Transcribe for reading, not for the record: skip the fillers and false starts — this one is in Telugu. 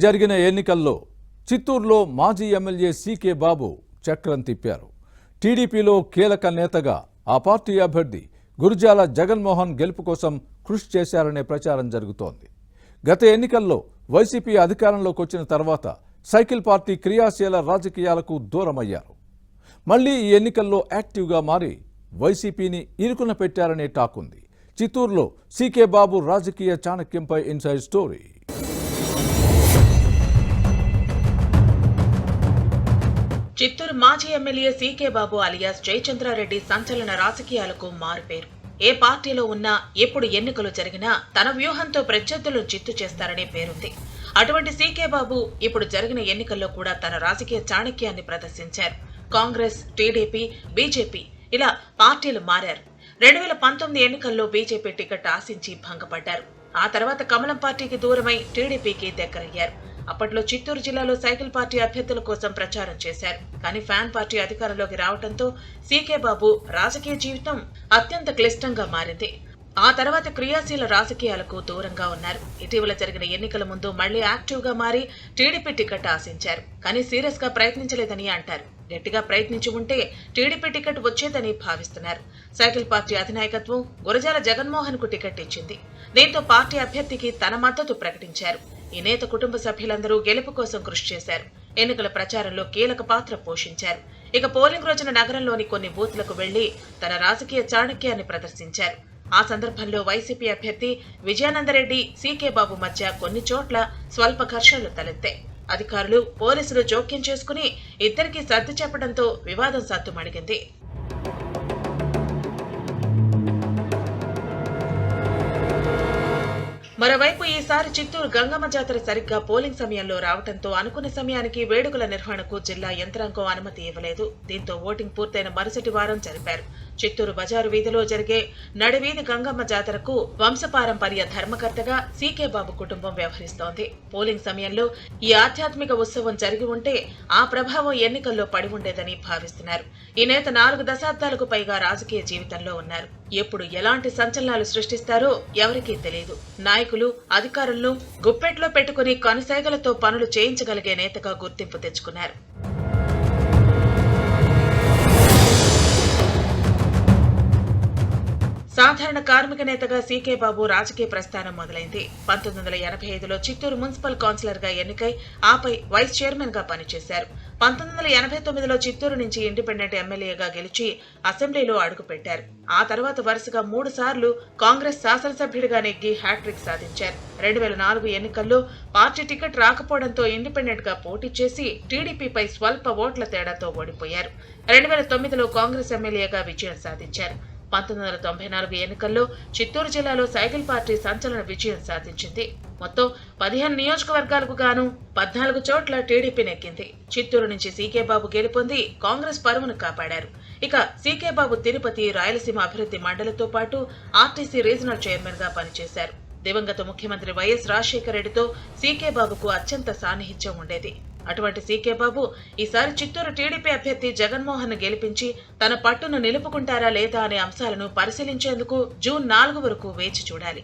జరిగిన ఎన్నికల్లో చిత్తూరులో మాజీ ఎమ్మెల్యే సీకే బాబు చక్రం తిప్పారు. టీడీపీలో కీలక నేతగా ఆ పార్టీ అభ్యర్థి గురజాల జగన్మోహన్ గెలుపు కోసం కృషి చేశారనే ప్రచారం జరుగుతోంది. గత ఎన్నికల్లో వైసీపీ అధికారంలోకి వచ్చిన తర్వాత సైకిల్ పార్టీ క్రియాశీల రాజకీయాలకు దూరమయ్యారు. మళ్లీ ఈ ఎన్నికల్లో యాక్టివ్గా మారి వైసీపీని ఇరుకున పెట్టారనే టాక్ ఉంది. చిత్తూరులో సీకే బాబు రాజకీయ చాణక్యంపై ఇన్సైడ్ స్టోరీ. చిత్తూరు మాజీ MLA CK Babu alias Jayachandra Reddy సంచలన రాజకీయాలకు మారుపేరు. ఏ పార్టీలో ఉన్నా ఎప్పుడు ఎన్నికలు జరిగినా తన వ్యూహంతో ప్రత్యర్థులను చిత్తు చేస్తారనే పేరుంది. అటువంటి సీకే బాబు ఇప్పుడు జరిగిన ఎన్నికల్లో కూడా తన రాజకీయ చాణక్యాన్ని ప్రదర్శించారు. కాంగ్రెస్, టీడీపీ, బీజేపీ ఇలా పార్టీలు మారారు. 2019 ఎన్నికల్లో బీజేపీ టికెట్ ఆశించి భంగపడ్డారు. ఆ తర్వాత కమలం పార్టీకి దూరమై టీడీపీకి దగ్గరయ్యారు. అప్పట్లో చిత్తూరు జిల్లాలో సైకిల్ పార్టీ అభ్యర్థుల కోసం ప్రచారం చేశారు. కానీ ఫ్యాన్ పార్టీ అధికారంలోకి రావడంతో సీకే బాబు రాజకీయ జీవితం అత్యంత క్లిష్టంగా మారింది. ఆ తర్వాత క్రియాశీల రాజకీయాలకు దూరంగా ఉన్నారు. ఇటీవల జరిగిన ఎన్నికల ముందు మళ్లీ యాక్టివ్ గా మారి టీడీపీ టికెట్ ఆశించారు. కానీ సీరియస్ గా ప్రయత్నించలేదని అంటారు. గట్టిగా ప్రయత్నించి ఉంటే టీడీపీ టికెట్ వచ్చేదని భావిస్తున్నారు. సైకిల్ పార్టీ అధినాయకత్వం గురజాల జగన్మోహన్ కు టికెట్ ఇచ్చింది. దీంతో పార్టీ అభ్యర్థికి తన మద్దతు ప్రకటించారు. ఈ నేత కుటుంబ సభ్యులందరూ గెలుపు కోసం కృషి చేశారు. ఎన్నికల ప్రచారంలో కీలక పాత్ర పోషించారు. ఇక పోలింగ్ రోజున నగరంలోని కొన్ని బూత్లకు వెళ్లి తన రాజకీయ చాణక్యాన్ని ప్రదర్శించారు. ఆ సందర్భంలో వైసీపీ అభ్యర్థి విజయానందరెడ్డి, సీకే బాబు మధ్య కొన్ని చోట్ల స్వల్ప ఘర్షణలు తలెత్తాయి. అధికారులు, పోలీసులు జోక్యం చేసుకుని ఇద్దరికీ సర్ది చెప్పడంతో వివాదం సద్దుమణిగింది. మరోవైపు ఈసారి చిత్తూరు గంగమ్మ జాతర సరిగ్గా పోలింగ్ సమయంలో రావడంతో అనుకున్న సమయానికి వేడుకల నిర్వహణకు జిల్లా యంత్రాంగం అనుమతి ఇవ్వలేదు. దీంతో ఓటింగ్ పూర్తయిన మరుసటి వారం జరిపారు. చిత్తూరు బజారు వీధిలో జరిగే నడివీధి గంగమ్మ జాతరకు వంశపారంపర్య ధర్మకర్తగా సీకే బాబు కుటుంబం వ్యవహరిస్తోంది. పోలింగ్ సమయంలో ఈ ఆధ్యాత్మిక ఉత్సవం జరిగి ఉంటే ఆ ప్రభావం ఎన్నికల్లో పడి ఉండేదని భావిస్తున్నారు. ఈ నేత 4 దశాబ్దాలకు పైగా రాజకీయ జీవితంలో ఉన్నారు. ఎప్పుడు ఎలాంటి సంచలనాలు సృష్టిస్తారో ఎవరికీ తెలియదు. నాయకులు, అధికారులను గుప్పెట్లో పెట్టుకుని కనుసైగలతో పనులు చేయించగలిగే నేతగా గుర్తింపు తెచ్చుకున్నారు. సాధారణ కార్మిక నేతగా సీకే బాబు రాజకీయ ప్రస్థానం మొదలైంది. 1985లో చిత్తూరు మున్సిపల్ కౌన్సిలర్ గా ఎన్నికై ఆపై వైస్ చైర్మన్ గా పనిచేశారు. 1989లో చిత్తూరు నుంచి ఇండిపెండెంట్ ఎమ్మెల్యేగా గెలిచి అసెంబ్లీలో అడుగుపెట్టారు. ఆ తర్వాత వరుసగా 3 సార్లు కాంగ్రెస్ శాసనసభ్యుడిగా నెగ్గి హ్యాట్రిక్ సాధించారు. 2004 ఎన్నికల్లో పార్టీ టికెట్ రాకపోవడంతో ఇండిపెండెంట్ గా పోటీ చేసి టీడీపీపై స్వల్ప ఓట్ల తేడాతో ఓడిపోయారు. 2009లో కాంగ్రెస్ ఎమ్మెల్యేగా విజయం సాధించారు. 1994 ఎన్నికల్లో చిత్తూరు జిల్లాలో సైకిల్ పార్టీ సంచలన విజయం సాధించింది. మొత్తం 15 నియోజకవర్గాలకు గాను 14 చోట్ల టీడీపీ నెగ్గింది. చిత్తూరు నుంచి సీకే బాబు గెలుపొంది కాంగ్రెస్ పరువును కాపాడారు. ఇక సీకే బాబు తిరుపతి, రాయలసీమ అభివృద్ధి మండలితో పాటు ఆర్టీసీ రీజనల్ చైర్మన్ గా పనిచేశారు. దివంగత ముఖ్యమంత్రి వైఎస్ రాజశేఖర రెడ్డితో సీకే బాబుకు అత్యంత సాన్నిహిత్యం ఉండేది. అటువంటి సీకే బాబు ఈసారి చిత్తూరు టీడీపీ అభ్యర్థి జగన్మోహన్ గెలిపించి తన పట్టును నిలుపుకుంటారా లేదా అనే అంశాలను పరిశీలించేందుకు జూన్ 4 వరకు వేచి చూడాలి.